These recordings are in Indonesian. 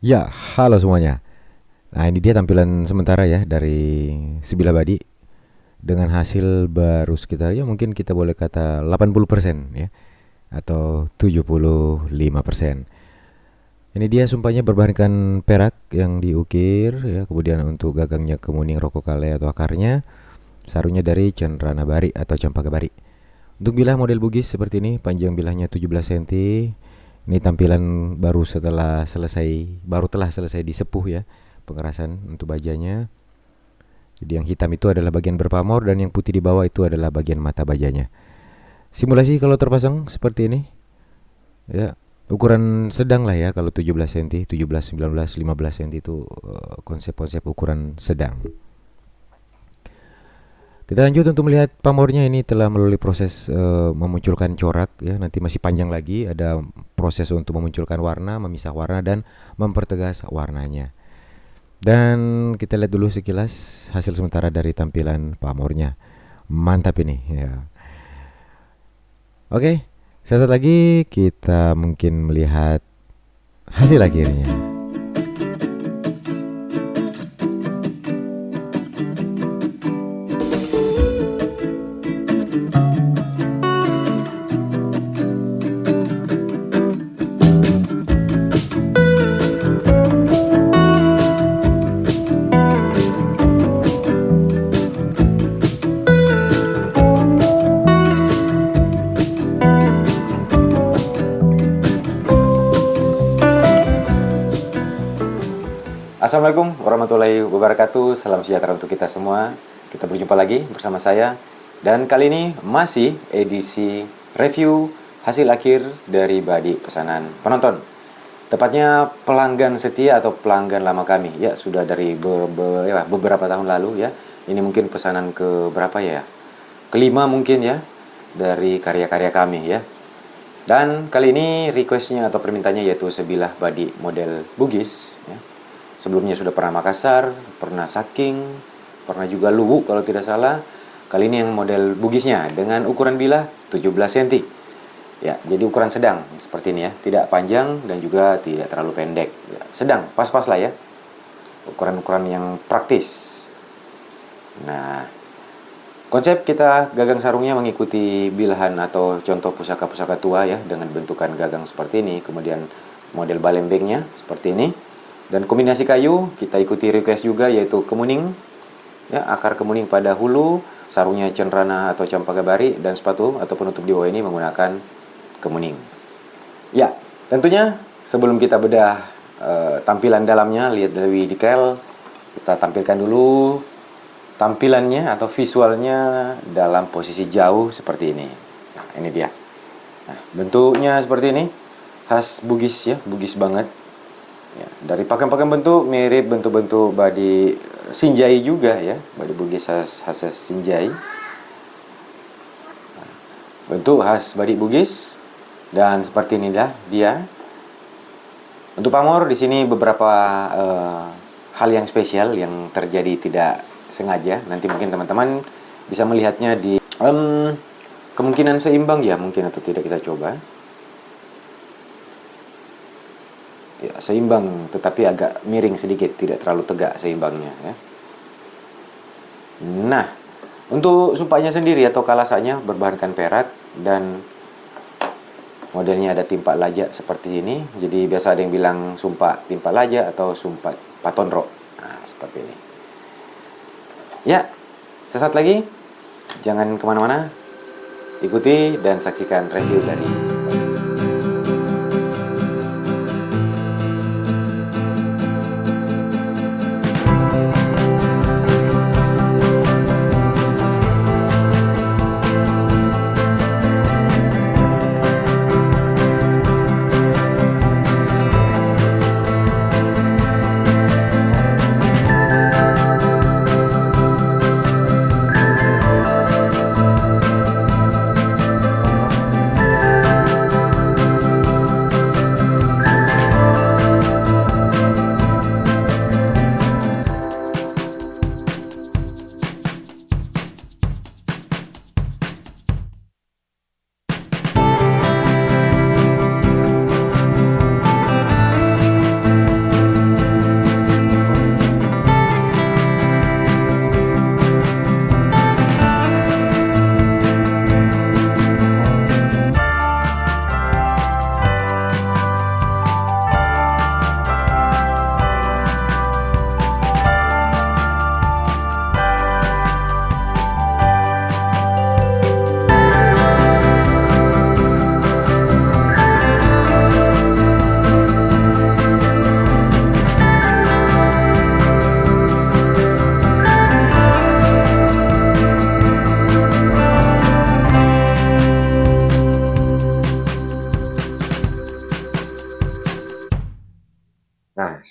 Ya, halo semuanya. Nah, ini dia tampilan sementara ya dari sebilah badi dengan hasil baru sekitar ya mungkin kita boleh kata 80% ya atau 75%. Ini dia sumpahnya berbahankan perak yang diukir ya, kemudian untuk gagangnya kemuning rokok kale atau akarnya sarunya dari cenderanabari atau campakabari. Untuk bilah model bugis seperti ini, panjang bilahnya 17 cm. Ini tampilan baru telah selesai disepuh ya, pengerasan untuk bajanya. Jadi yang hitam itu adalah bagian berpamor dan yang putih di bawah itu adalah bagian mata bajanya. Simulasi kalau terpasang seperti ini. Ya, ukuran sedang lah ya kalau 17 cm, 17, 19, 15 cm itu konsep-konsep ukuran sedang. Kita lanjut untuk melihat pamornya. Ini telah melalui proses memunculkan corak ya, nanti masih panjang lagi ada proses untuk memunculkan warna, memisah warna dan mempertegas warnanya. Dan kita lihat dulu sekilas hasil sementara dari tampilan pamornya. Mantap ini ya. Oke, sesaat lagi kita mungkin melihat hasil akhirnya. Assalamualaikum warahmatullahi wabarakatuh. Salam sejahtera untuk kita semua. Kita berjumpa lagi bersama saya. Dan kali ini masih edisi review hasil akhir dari badi pesanan penonton. Tepatnya pelanggan setia atau pelanggan lama kami. Ya, sudah dari beberapa tahun lalu ya. Ini mungkin pesanan ke berapa ya? Kelima mungkin ya dari karya-karya kami ya. Dan kali ini requestnya atau permintaannya yaitu sebilah badi model bugis ya. Sebelumnya sudah pernah Makassar, pernah Saking, pernah juga Luwu kalau tidak salah. Kali ini yang model bugisnya dengan ukuran bilah 17 cm. Ya, jadi ukuran sedang seperti ini ya, tidak panjang dan juga tidak terlalu pendek. Ya, sedang, pas-pas lah ya. Ukuran-ukuran yang praktis. Nah, konsep kita gagang sarungnya mengikuti bilahan atau contoh pusaka-pusaka tua ya, dengan bentukan gagang seperti ini. Kemudian model balembengnya seperti ini. Dan kombinasi kayu kita ikuti request juga yaitu kemuning ya, akar kemuning pada hulu, sarungnya cenderana atau campakabari, dan sepatu atau penutup di bawah ini menggunakan kemuning. Ya, tentunya sebelum kita bedah tampilan dalamnya, lihat lebih detail, kita tampilkan dulu tampilannya atau visualnya dalam posisi jauh seperti ini. Nah, ini dia. Nah, bentuknya seperti ini, khas bugis ya, bugis banget. Ya, dari pakem-pakem bentuk mirip bentuk-bentuk badi Sinjai juga ya, badi bugis khas Sinjai. Bentuk khas badi bugis dan seperti inilah dia. Untuk pamor di sini beberapa hal yang spesial yang terjadi tidak sengaja. Nanti mungkin teman-teman bisa melihatnya di kemungkinan seimbang ya mungkin atau tidak, kita coba. Ya, seimbang tetapi agak miring sedikit, tidak terlalu tegak seimbangnya ya. Nah, untuk sumpahnya sendiri atau kalasannya berbahankan perak dan modelnya ada timpak lajak seperti ini. Jadi biasa ada yang bilang sumpah timpak lajak atau sumpah patonro. Nah, seperti ini. Ya, sesaat lagi jangan kemana-mana, ikuti dan saksikan review dari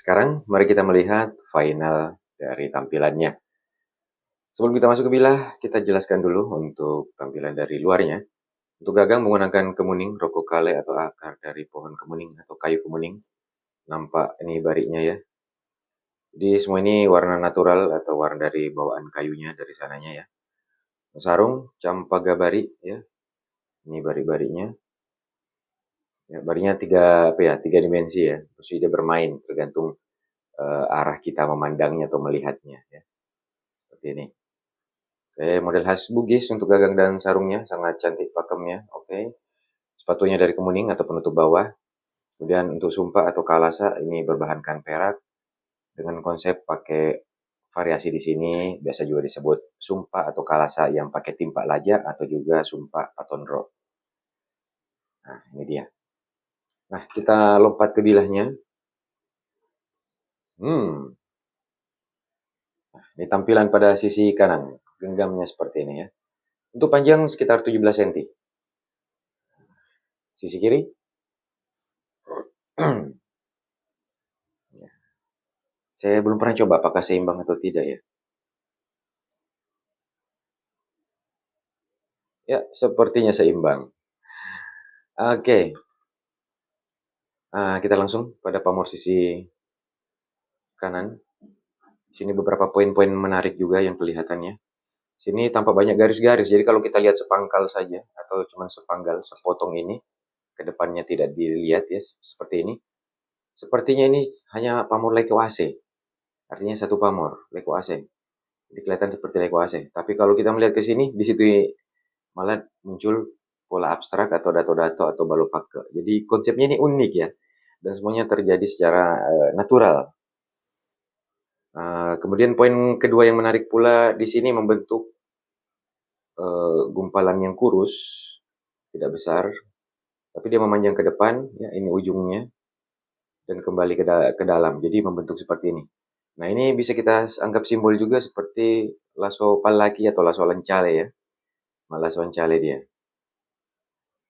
sekarang mari kita melihat final dari tampilannya. Sebelum kita masuk ke bilah, kita jelaskan dulu untuk tampilan dari luarnya. Untuk gagang menggunakan kemuning, rokok kale atau akar dari pohon kemuning atau kayu kemuning. Nampak ini bariknya ya. Jadi semua ini warna natural atau warna dari bawaan kayunya dari sananya ya. Sarung campaga bari ya. Ini bari-barinya. Ya, barinya tiga dimensi ya. Terus dia bermain tergantung arah kita memandangnya atau melihatnya ya. Seperti ini. Oke, model khas Bugis untuk gagang dan sarungnya sangat cantik pakemnya. Oke. Sepatunya dari kemuning atau penutup bawah. Kemudian untuk sumpa atau kalasa ini berbahankan perak dengan konsep pakai variasi di sini biasa juga disebut sumpa atau kalasa yang pakai timpa laja atau juga sumpa patonro. Nah, ini dia. Nah, kita lompat ke bilahnya. Nah, ini tampilan pada sisi kanan. Genggamnya seperti ini ya. Untuk panjang sekitar 17 cm. Sisi kiri. Saya belum pernah coba apakah seimbang atau tidak ya. Ya, sepertinya seimbang. Oke. Nah, kita langsung pada pamor sisi kanan. Sini beberapa poin-poin menarik juga yang kelihatannya. Sini tampak banyak garis-garis. Jadi kalau kita lihat sepangkal saja atau cuma sepanggal, sepotong ini, ke depannya tidak dilihat ya, seperti ini. Sepertinya ini hanya pamor leko AC. Artinya satu pamor, leko AC. Jadi kelihatan seperti leko AC. Tapi kalau kita melihat ke sini, di situ malah muncul pola abstrak atau dato-dato atau balopake. Jadi konsepnya ini unik ya. Dan semuanya terjadi secara natural. Kemudian poin kedua yang menarik pula di sini membentuk gumpalan yang kurus, tidak besar, tapi dia memanjang ke depan, ya ini ujungnya, dan kembali ke dalam. Jadi membentuk seperti ini. Nah ini bisa kita anggap simbol juga seperti lasso palaki atau lasso lancale ya. Lasso lancale dia.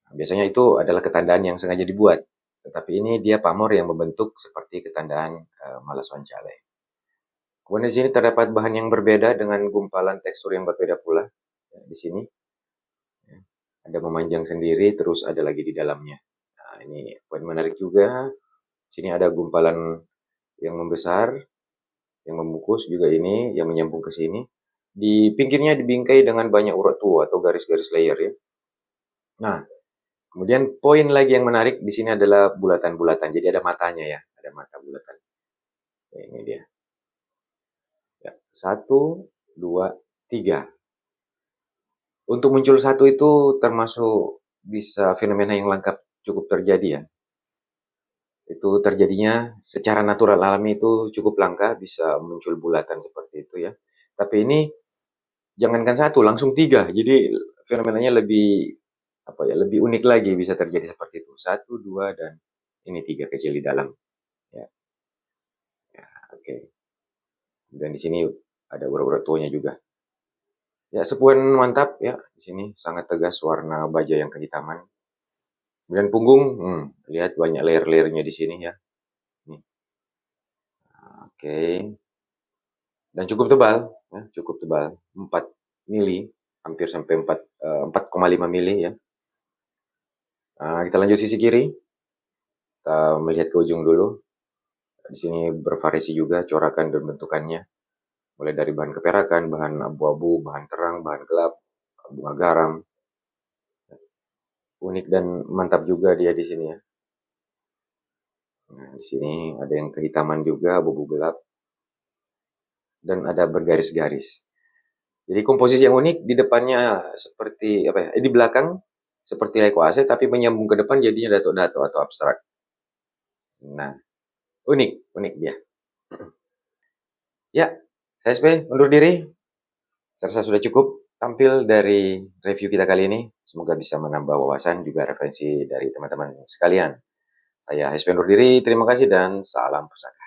Nah, biasanya itu adalah ketandaan yang sengaja dibuat. Tetapi ini dia pamor yang membentuk seperti ketandaan malas wancale. Kemudian di sini terdapat bahan yang berbeda dengan gumpalan tekstur yang berbeda pula. Ya, di sini ya, ada memanjang sendiri, terus ada lagi di dalamnya. Nah, ini poin menarik juga. Sini ada gumpalan yang membesar, yang membungkus juga ini, yang menyambung ke sini. Di pinggirnya dibingkai dengan banyak urat tua atau garis-garis layer ya. Nah, kemudian poin lagi yang menarik di sini adalah bulatan-bulatan. Jadi ada matanya ya, ada mata bulatan. Nah, ini dia. Ya, 1, 2, 3. Untuk muncul satu itu termasuk bisa fenomena yang lengkap cukup terjadi ya. Itu terjadinya secara natural alami itu cukup langka bisa muncul bulatan seperti itu ya. Tapi ini jangankan satu, langsung 3. Jadi fenomenanya lebih lebih unik lagi bisa terjadi seperti itu. 1, 2 dan ini 3 kecil di dalam. Ya, ya oke. Dan di sini ada urat-urat tuanya juga. Ya, sepuan mantap ya. Di sini sangat tegas warna baja yang kehitaman. Kemudian punggung, lihat banyak layer-layernya di sini ya. Nih. Oke. Dan cukup tebal, ya, cukup tebal. 4 mili, hampir sampai 4,5 mili ya. Kita lanjut sisi kiri. Kita melihat ke ujung dulu. Di sini bervariasi juga corakan dan bentukannya. Mulai dari bahan keperakan, bahan abu-abu, bahan terang, bahan gelap, bunga garam. Unik dan mantap juga dia di sini ya. Nah, di sini ada yang kehitaman juga, abu-abu gelap. Dan ada bergaris-garis. Jadi komposisi yang unik di depannya seperti di belakang seperti leko AC tapi menyambung ke depan jadinya dato-dato atau abstrak. Nah, unik dia. Ya, saya SP undur diri. Saya rasa sudah cukup tampil dari review kita kali ini. Semoga bisa menambah wawasan juga referensi dari teman-teman sekalian. Saya SP undur diri, terima kasih dan salam pusaka.